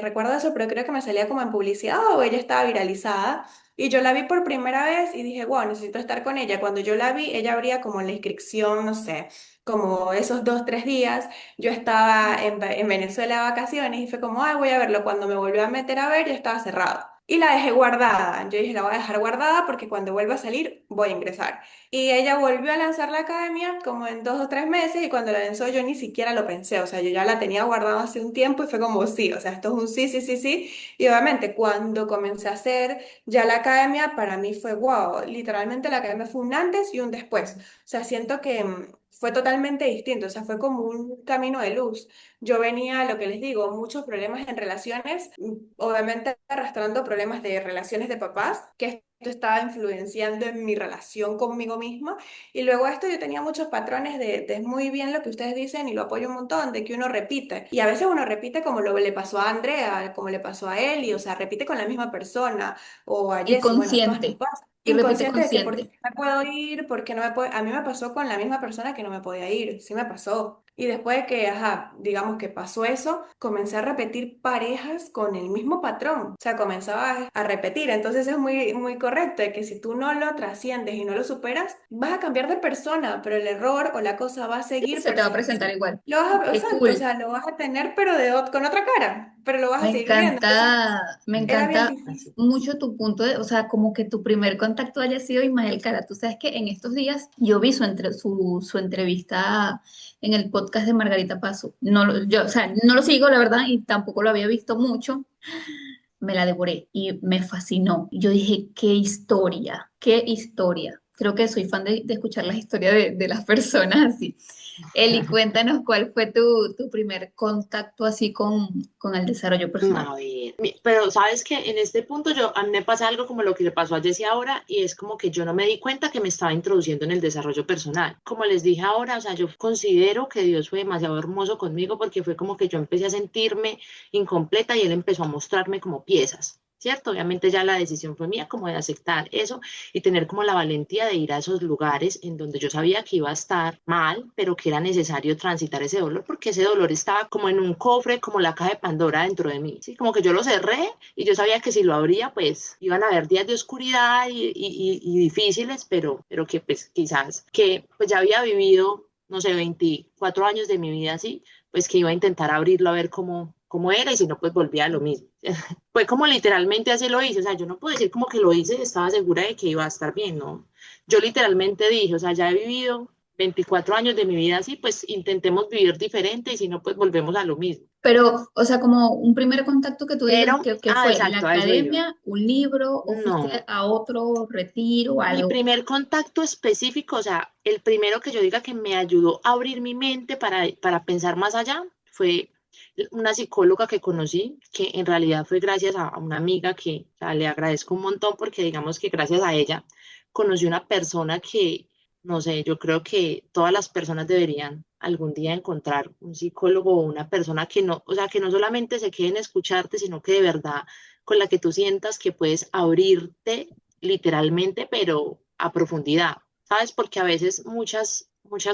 recuerdo de eso, pero creo que me salía como en publicidad o ella estaba viralizada. Y yo la vi por primera vez y dije, wow, necesito estar con ella. Cuando yo la vi, ella abría como la inscripción, no sé, como esos 2, 3 días. Yo estaba en Venezuela de vacaciones y fue como, ay, voy a verlo. Cuando me volvió a meter a ver, ya estaba cerrado. Y la dejé guardada. Yo dije, la voy a dejar guardada porque cuando vuelva a salir, voy a ingresar. Y ella volvió a lanzar la academia como en 2 o 3 meses y cuando la lanzó yo ni siquiera lo pensé, o sea, yo ya la tenía guardada hace un tiempo y fue como sí, o sea, esto es un sí, sí, sí, sí. Y obviamente cuando comencé a hacer ya la academia, para mí fue wow, literalmente la academia fue un antes y un después. O sea, siento que fue totalmente distinto, o sea, fue como un camino de luz. Yo venía, lo que les digo, muchos problemas en relaciones, obviamente arrastrando problemas de relaciones de papás, que esto estaba influenciando en mi relación conmigo misma. Y luego esto yo tenía muchos patrones de muy bien lo que ustedes dicen y lo apoyo un montón, de que uno repite. Y a veces uno repite como lo le pasó a Andrea, como le pasó a Eli, o sea, repite con la misma persona o a Y Jessie, bueno, a todas nos consciente. pasa. Y repite Inconsciente de que por qué consciente. no me puedo ir, por qué no me puedo... A mí me pasó con la misma persona que no me podía ir, sí me pasó. Y después de que, ajá, digamos que pasó eso, comencé a repetir parejas con el mismo patrón. O sea, comenzaba a repetir. Entonces es muy, muy correcto de que si tú no lo trasciendes y no lo superas, vas a cambiar de persona, pero el error o la cosa va a Sí, seguir se te va a persistiendo. presentar igual. Lo vas a, Qué exacto, o cool. sea, lo vas a tener, pero con otra cara, pero lo vas a seguir viendo. Entonces, Me era bien encanta difícil. mucho tu punto de, o sea, como que tu primer contacto haya sido Ismael Cala. Tú sabes que en estos días yo vi su entrevista en el podcast de Margarita Paso. No, yo, o sea, no lo sigo, la verdad, y tampoco lo había visto mucho. Me la devoré y me fascinó. Yo dije, qué historia, qué historia. Creo que soy fan de escuchar las historias de las personas así. Eli, cuéntanos cuál fue tu primer contacto así con el desarrollo personal. A ver, pero sabes que en este punto a mí me pasa algo como lo que le pasó a Jessie ahora y es como que yo no me di cuenta que me estaba introduciendo en el desarrollo personal. Como les dije ahora, o sea, yo considero que Dios fue demasiado hermoso conmigo porque fue como que yo empecé a sentirme incompleta y Él empezó a mostrarme como piezas. ¿Cierto? Obviamente ya la decisión fue mía como de aceptar eso y tener como la valentía de ir a esos lugares en donde yo sabía que iba a estar mal, pero que era necesario transitar ese dolor porque ese dolor estaba como en un cofre, como la caja de Pandora dentro de mí, ¿sí? Como que yo lo cerré y yo sabía que si lo abría, pues iban a haber días de oscuridad y difíciles, pero que pues quizás que pues ya había vivido, no sé, 24 años de mi vida así, pues que iba a intentar abrirlo a ver cómo era y si no, pues volvía a lo mismo. Fue como literalmente así lo hice, o sea, yo no puedo decir como que lo hice y estaba segura de que iba a estar bien, ¿no? Yo literalmente dije, o sea, ya he vivido 24 años de mi vida así, pues intentemos vivir diferente y si no, pues volvemos a lo mismo. Pero, o sea, como un primer contacto que tú digas Pero, que fue la exacto, a eso iba. academia, un libro, o fuiste No, a otro retiro o mi algo. primer contacto específico, o sea, el primero que yo diga que me ayudó a abrir mi mente para pensar más allá, fue una psicóloga que conocí, que en realidad fue gracias a una amiga que, o sea, le agradezco un montón porque digamos que gracias a ella conocí una persona que, no sé, yo creo que todas las personas deberían algún día encontrar un psicólogo o una persona que no, o sea, que no solamente se quede en escucharte, sino que de verdad con la que tú sientas que puedes abrirte literalmente, pero a profundidad, ¿sabes? Porque a veces muchas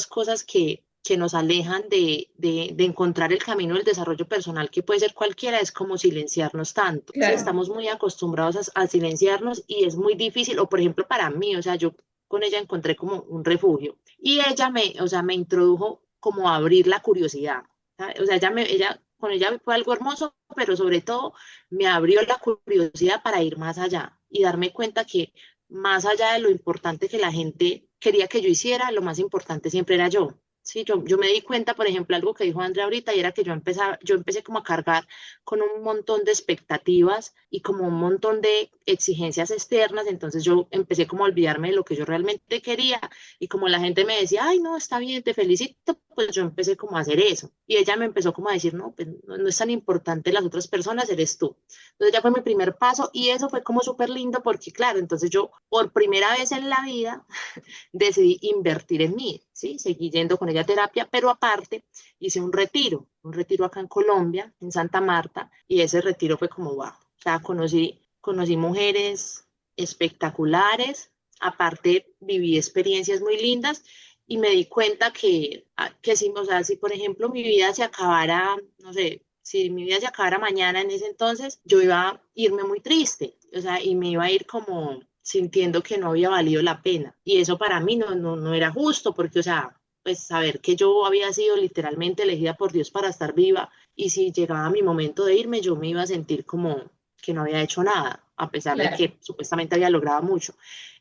cosas que nos alejan de encontrar el camino del desarrollo personal, que puede ser cualquiera, es como silenciarnos tanto. Sí, Claro, estamos muy acostumbrados a silenciarnos y es muy difícil, o por ejemplo para mí, o sea, yo con ella encontré como un refugio y ella o sea, me introdujo como a abrir la curiosidad, ¿sabes? O sea, con ella fue algo hermoso, pero sobre todo me abrió la curiosidad para ir más allá y darme cuenta que más allá de lo importante que la gente quería que yo hiciera, lo más importante siempre era yo. Sí, yo me di cuenta, por ejemplo, algo que dijo Andrea ahorita, y era que yo empecé como a cargar con un montón de expectativas y como un montón de exigencias externas, entonces yo empecé como a olvidarme de lo que yo realmente quería y como la gente me decía, ay, no, está bien, te felicito, pues yo empecé como a hacer eso. Y ella me empezó como a decir, no, pues no es tan importante las otras personas, eres tú. Entonces ya fue mi primer paso y eso fue como súper lindo porque, claro, entonces yo por primera vez en la vida decidí invertir en mí, ¿sí? Seguí yendo con ella a terapia, pero aparte hice un retiro acá en Colombia, en Santa Marta, y ese retiro fue como, wow, o sea, conocí mujeres espectaculares, aparte viví experiencias muy lindas y me di cuenta que si, o sea, si por ejemplo mi vida se acabara, no sé, si mi vida se acabara mañana en ese entonces, yo iba a irme muy triste, o sea, y me iba a ir como sintiendo que no había valido la pena. Y eso para mí no era justo, porque, o sea, pues saber que yo había sido literalmente elegida por Dios para estar viva y si llegaba mi momento de irme, yo me iba a sentir como que no había hecho nada, a pesar de claro. que supuestamente había logrado mucho.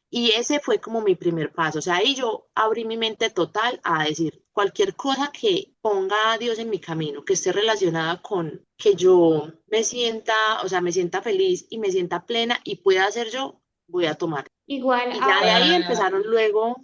Y ese fue como mi primer paso. O sea, ahí yo abrí mi mente total a decir cualquier cosa que ponga a Dios en mi camino, que esté relacionada con que yo me sienta, o sea, me sienta feliz y me sienta plena y pueda hacer yo, voy a tomar. Igual Y ya de ahora, ahí empezaron luego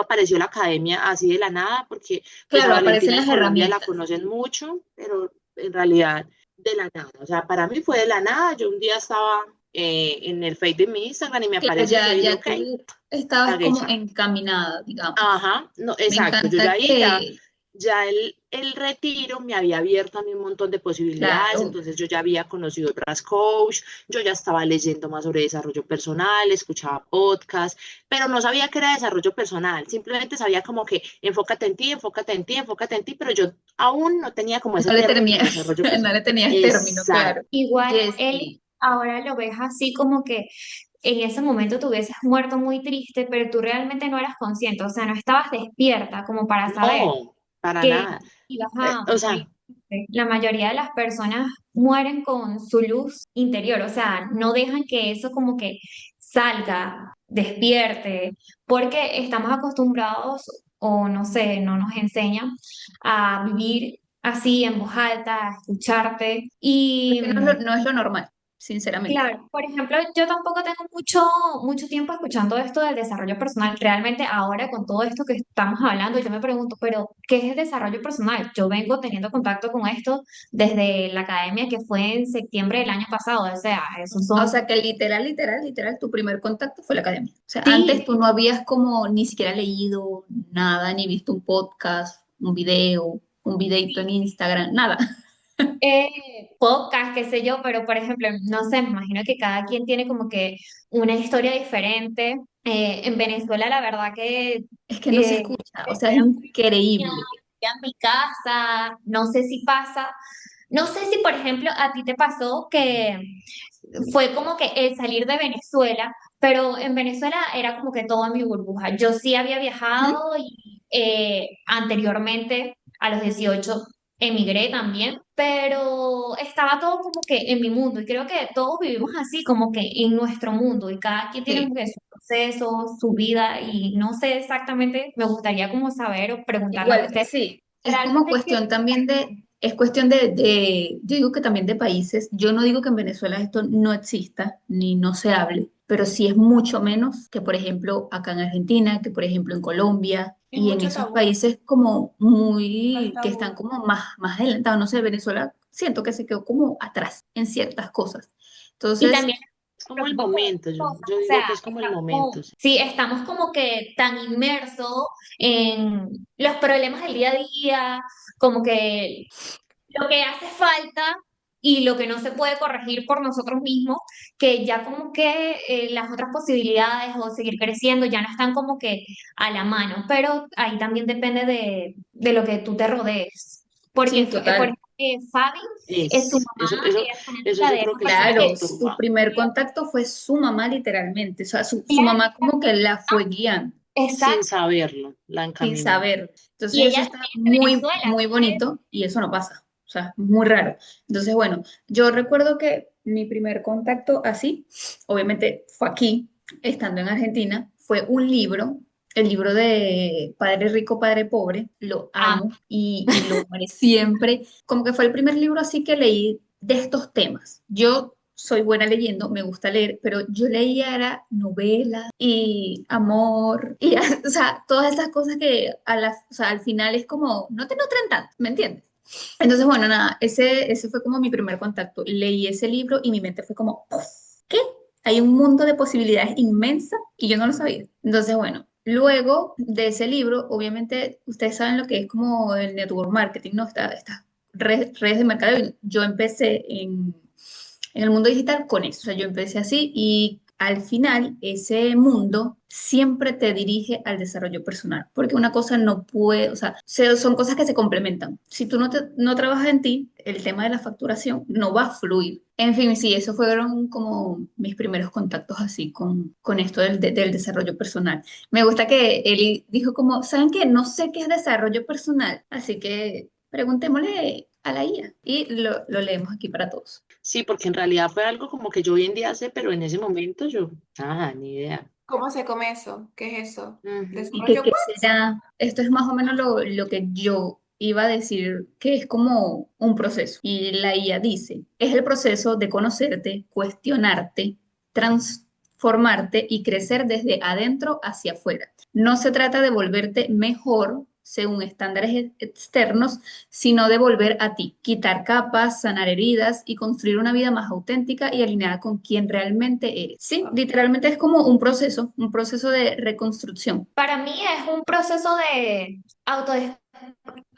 apareció la academia así de la nada, porque pues a Claro, aparecen Valentina en las Colombia la herramientas. conocen mucho, pero en realidad de la nada. O sea, para mí fue de la nada. Yo un día estaba en el Face de mi Instagram y me Claro, apareció, yo dije, ya ok, tú estabas como taguecha. encaminada, digamos. Ajá, no, Me exacto, yo ya encanta ahí que, ya el retiro me había abierto a mí un montón de posibilidades, claro, entonces yo ya había conocido otras coach, yo ya estaba leyendo más sobre desarrollo personal, escuchaba podcasts, pero no sabía que era desarrollo personal, simplemente sabía como que enfócate en ti, enfócate en ti, enfócate en ti, pero yo aún no tenía como ese no le término tenía, de desarrollo no le personal. tenías término, Exacto. claro. igual él Jessy, ahora lo ves así como que en ese momento te hubieses muerto muy triste, pero tú realmente no eras consciente, o sea, no estabas despierta como para saber No, para que nada. ibas a O morir. sea, La mayoría de las personas mueren con su luz interior, o sea, no dejan que eso como que salga, despierte, porque estamos acostumbrados o no sé, no nos enseñan a vivir así en voz alta, a escucharte y es que no es lo normal. sinceramente. Claro, por ejemplo, yo tampoco tengo mucho tiempo escuchando esto del desarrollo personal. Realmente ahora con todo esto que estamos hablando, yo me pregunto, pero ¿qué es el desarrollo personal? Yo vengo teniendo contacto con esto desde la academia que fue en septiembre del año pasado. O sea, esos O son, sea que literal, tu primer contacto fue la academia. O sea, antes sí, tú no habías como ni siquiera leído nada, ni visto un podcast, un video, un videito en Instagram, nada. podcast, qué sé yo, pero por ejemplo, no sé, me imagino que cada quien tiene como que una historia diferente. En Venezuela, la verdad que Es que no se escucha, o sea, es increíble. en mi casa, no sé si pasa, no sé si por ejemplo a ti te pasó que fue como que el salir de Venezuela, pero en Venezuela era como que todo en mi burbuja. Yo sí había Ujú. viajado y anteriormente a los 18 emigré también, pero estaba todo como que en mi mundo y creo que todos vivimos así como que en nuestro mundo y cada quien tiene Sí, como que su proceso, su vida y no sé exactamente, me gustaría como saber o preguntarles a igual, ustedes sí. Es como realmente qué. cuestión también es cuestión yo digo que también de países, yo no digo que en Venezuela esto no exista, ni no se hable, pero sí es mucho menos que, por ejemplo, acá en Argentina, que por ejemplo en Colombia, Es y en mucho esos tabú, países como más muy, que están tabú. como más adelantados, no sé, Venezuela siento que se quedó como atrás en ciertas cosas. Y Entonces, también Es como el preocupa por momento, otras cosas. yo O digo sea, que es como el estamos momento. como, Sí. sí, estamos como que tan inmersos en los problemas del día a día, como que lo que hace falta y lo que no se puede corregir por nosotros mismos, que ya como que las otras posibilidades o seguir creciendo ya no están como que a la mano, pero ahí también depende de lo que tú te rodees. Porque, sí, por total. ejemplo, Fabi, su Es, mamá era eso fanática yo de creo esas que es lo personas que que Claro, perturba. su primer contacto fue su mamá literalmente, o sea, su mamá como que la fue guiando Sin exacto. saberlo, la sin encaminó. saber. Entonces Y eso ella está vive en muy, Venezuela, muy bonito y eso no pasa, o sea, muy raro. Entonces, bueno, yo recuerdo que mi primer contacto así, obviamente fue aquí, estando en Argentina, fue un libro. El libro de Padre Rico, Padre Pobre, lo ah, amo y lo amaré siempre. Como que fue el primer libro así que leí de estos temas. Yo soy buena leyendo, me gusta leer, pero yo leía era novelas y amor y o sea, todas esas cosas que o sea, al final es como, no te nutren tanto, ¿me entiendes? Entonces, bueno, nada, ese fue como mi primer contacto. Leí ese libro y mi mente fue como, "Uf, ¿qué? Hay un mundo de posibilidades inmensa y yo no lo sabía". Entonces, bueno, luego de ese libro, obviamente, ustedes saben lo que es como el network marketing, ¿no? Estas redes de mercadeo. Yo empecé en el mundo digital con eso. O sea, yo empecé así y al final ese mundo siempre te dirige al desarrollo personal, porque una cosa no puede, o sea, son cosas que se complementan. Si tú no trabajas en ti, el tema de la facturación no va a fluir. En fin, sí, esos fueron como mis primeros contactos así con esto del desarrollo personal. Me gusta que Eli dijo como, ¿saben qué? No sé qué es desarrollo personal, así que preguntémosle a la IA y lo leemos aquí para todos. Sí, porque en realidad fue algo como que yo hoy en día sé, pero en ese momento yo, nada, ni idea. ¿Cómo se come eso? ¿Qué es eso? Ujú. Y que ¿Desarrollo qué what? será, esto es más o menos lo que yo iba a decir, que es como un proceso. Y la IA dice, es el proceso de conocerte, cuestionarte, transformarte y crecer desde adentro hacia afuera. No se trata de volverte mejor según estándares externos, sino de volver a ti, quitar capas, sanar heridas y construir una vida más auténtica y alineada con quien realmente eres. Sí, literalmente es como un proceso de reconstrucción, para mí es un proceso de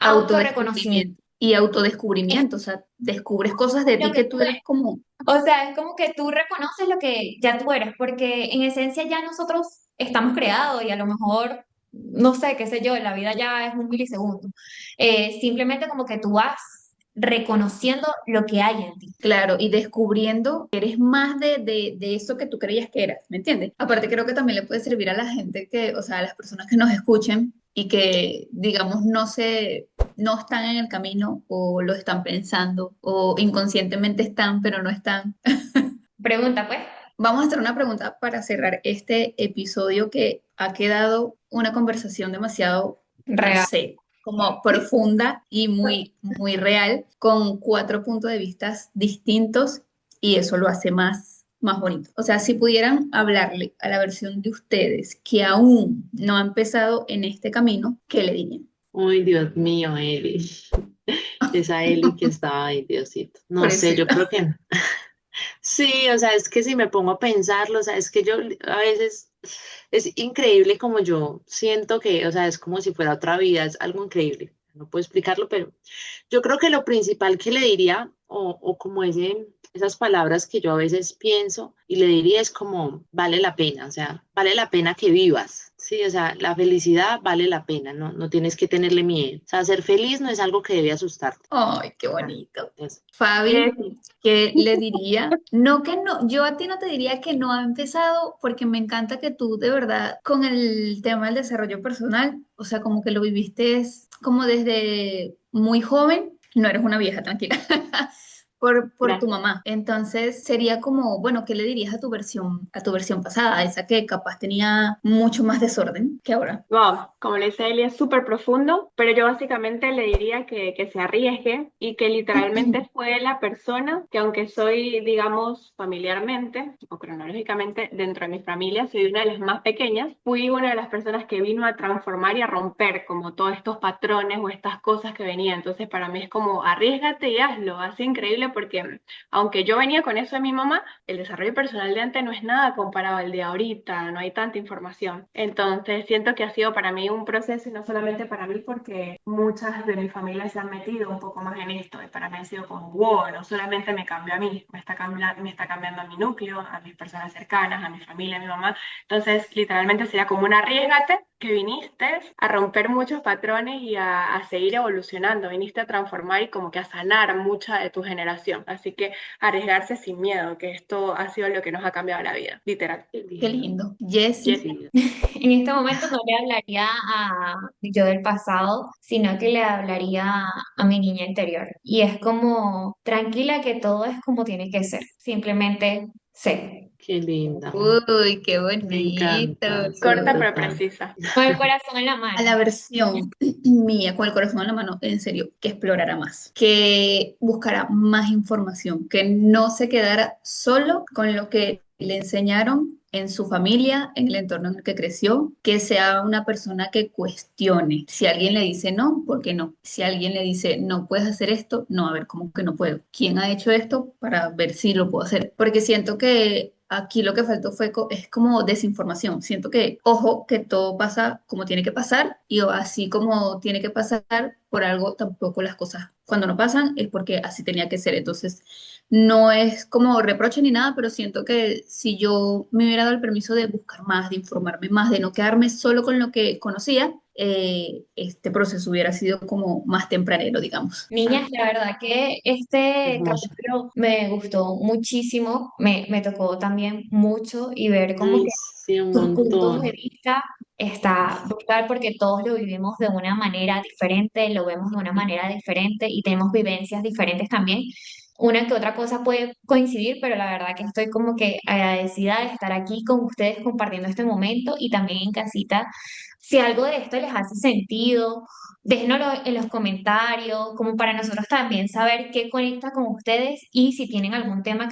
autorreconocimiento. autodescubrimiento y autodescubrimiento, o sea, descubres cosas de Lo ti que que tú tú eras eres. como, O sea, es como que tú reconoces lo que ya tú eres, porque en esencia ya nosotros estamos creados y a lo mejor, no sé, qué sé yo, la vida ya es un milisegundo. Simplemente como que tú vas reconociendo lo que hay en ti. claro, y descubriendo que eres más de eso que tú creías que eras, ¿me entiendes? Aparte creo que también le puede servir a la gente que, o sea, a las personas que nos escuchen y que, digamos, no están en el camino o lo están pensando o inconscientemente están, pero no están. Pregunta, pues. Vamos a hacer una pregunta para cerrar este episodio que ha quedado una conversación demasiado, no Real. sé, como profunda y muy real, con cuatro puntos de vista distintos y eso lo hace más bonito. O sea, si pudieran hablarle a la versión de ustedes que aún no ha empezado en este camino, ¿qué le dirían? Uy, Dios mío, Eli. Esa Eli que estaba ahí, Diosito. No sé, yo Pobrecita. creo que no. Sí, o sea, es que si me pongo a pensarlo, o sea, es que yo a veces es increíble como yo siento que, o sea, es como si fuera otra vida, es algo increíble. No puedo explicarlo, pero yo creo que lo principal que le diría, o como esas palabras que yo a veces pienso y le diría es como, vale la pena, o sea, vale la pena que vivas, sí, o sea, la felicidad vale la pena, no, no tienes que tenerle miedo, o sea, ser feliz no es algo que debe asustarte. Ay, qué Ah, bonito. es- Fabi, Jessy, ¿qué le diría? No que no, yo a ti no te diría que no ha empezado porque me encanta que tú de verdad con el tema del desarrollo personal, o sea, como que lo viviste como desde muy joven, no eres una vieja, tranquila, por tu gracias. mamá. Entonces sería como, bueno, ¿qué le dirías a tu versión pasada, esa que capaz tenía mucho más desorden que ahora? Wow, como le dice Eli, es súper profundo, pero yo básicamente le diría que se arriesgue y que literalmente fue la persona que aunque soy, digamos, familiarmente o cronológicamente dentro de mi familia, soy una de las más pequeñas, fui una de las personas que vino a transformar y a romper como todos estos patrones o estas cosas que venían. Entonces para mí es como arriesgate y hazlo, así increíble porque aunque yo venía con eso de mi mamá, el desarrollo personal de antes no es nada comparado al de ahorita, no hay tanta información. Entonces siento que ha sido para mí un proceso y no solamente para mí porque muchas de mi familia se han metido un poco más en esto y para mí ha sido como, wow, no solamente me cambió a mí, me está cambiando a mi núcleo, a mis personas cercanas, a mi familia, a mi mamá. Entonces literalmente sería como un arriesgate que viniste a romper muchos patrones y a seguir evolucionando, viniste a transformar y como que a sanar mucha de tu generación. Así que arriesgarse sin miedo, que esto ha sido lo que nos ha cambiado la vida, literal. Qué Qué lindo. lindo. Jessie. Jessy. Sí. En este momento no le hablaría a mi yo del pasado, sino que le hablaría a mi niña interior. Y es como, tranquila que todo es como tiene que ser. Simplemente sé. Qué linda. Uy, qué Me bonito. encanta, sí, Corta pero total. precisa. Con el corazón en la A mano. la versión mía, con el corazón en la mano, en serio, que explorara más, que buscara más información, que no se quedara solo con lo que le enseñaron en su familia, en el entorno en el que creció, que sea una persona que cuestione. Si alguien le dice no, ¿por qué no? Si alguien le dice no puedes hacer esto, no, a ver, ¿cómo que no puedo? ¿Quién ha hecho esto para ver si lo puedo hacer? Porque siento que aquí lo que faltó es como desinformación. Siento que, ojo, que todo pasa como tiene que pasar y así como tiene que pasar, por algo tampoco las cosas cuando no pasan es porque así tenía que ser. Entonces, no es como reproche ni nada, pero siento que si yo me hubiera dado el permiso de buscar más, de informarme más, de no quedarme solo con lo que conocía, este proceso hubiera sido como más tempranero, digamos. Niñas, la verdad que este Hermoso. capítulo me gustó muchísimo, me tocó también mucho y ver como Ay, que sí, un tus puntos de montón. vista está brutal porque todos lo vivimos de una manera diferente, lo vemos de una manera diferente y tenemos vivencias diferentes también. Una que otra cosa puede coincidir, pero la verdad que estoy como que agradecida de estar aquí con ustedes compartiendo este momento y también en casita. Si algo de esto les hace sentido, déjenoslo en los comentarios, como para nosotros también saber qué conecta con ustedes y si tienen algún tema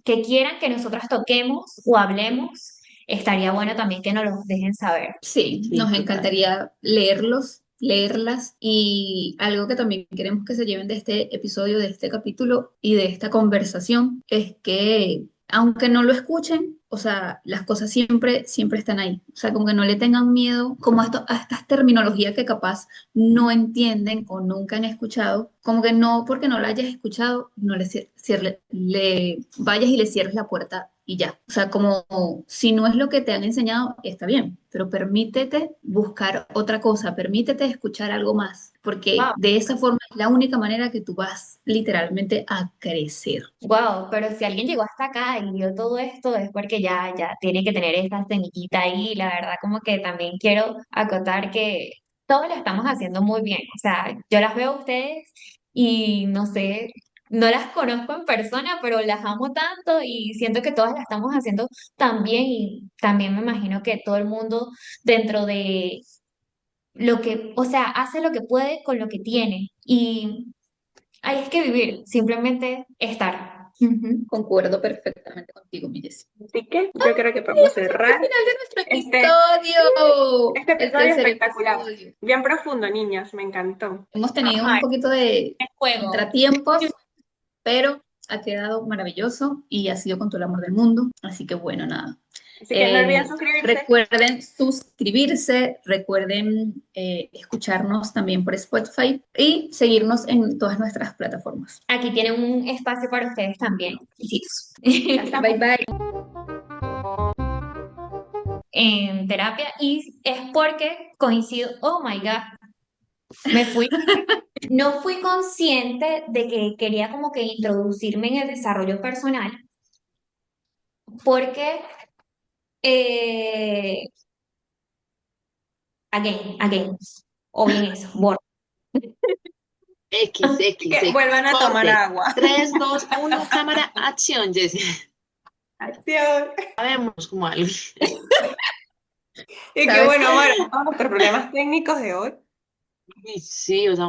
que quieran que nosotros toquemos o hablemos, estaría bueno también que nos lo dejen saber. Sí, Sí, nos total. encantaría leerlos, leerlas y algo que también queremos que se lleven de este episodio, de este capítulo y de esta conversación es que aunque no lo escuchen, o sea, las cosas siempre están ahí. O sea, como que no le tengan miedo como a estas terminologías que capaz no entienden o nunca han escuchado, como que no, porque no la hayas escuchado, no le vayas y le cierres la puerta y ya. O sea, como si no es lo que te han enseñado, está bien, pero permítete buscar otra cosa, permítete escuchar algo más, porque Wow, de esa forma es la única manera que tú vas literalmente a crecer. wow, pero si alguien llegó hasta acá y vio todo esto es porque ya tiene que tener esta semillita ahí. La verdad, como que también quiero acotar que todos lo estamos haciendo muy bien. O sea, yo las veo a ustedes y no sé, no las conozco en persona, pero las amo tanto y siento que todas las estamos haciendo tan bien y también me imagino que todo el mundo dentro de lo que, o sea, hace lo que puede con lo que tiene y ahí es que vivir, simplemente estar. Ujú. Concuerdo perfectamente contigo, mi Jessy. Así que yo creo que podemos cerrar Final de nuestro este, episodio. este El episodio tercer espectacular. episodio. Bien profundo, niñas, me encantó. Hemos tenido un Ay, poquito de qué juego. contratiempos, pero ha quedado maravilloso y ha sido con todo el amor del mundo. Así que bueno, nada. Así que no olviden suscribirse. Recuerden suscribirse, recuerden escucharnos también por Spotify y seguirnos en todas nuestras plataformas. Aquí tienen un espacio para ustedes también, chiquitos. Ya estamos. Bye bye. En terapia y es porque coincido, oh my God, me fui, no fui consciente de que quería como que introducirme en el desarrollo personal porque, eh, again, o bien eso, borra. X. Que vuelvan a tomar Corte. agua. 3, 2, 1, cámara, acción, Jessy. Acción. Sabemos como algo. Y que ¿Sabes? bueno, todos nuestros problemas técnicos de hoy. Y sí, o sea,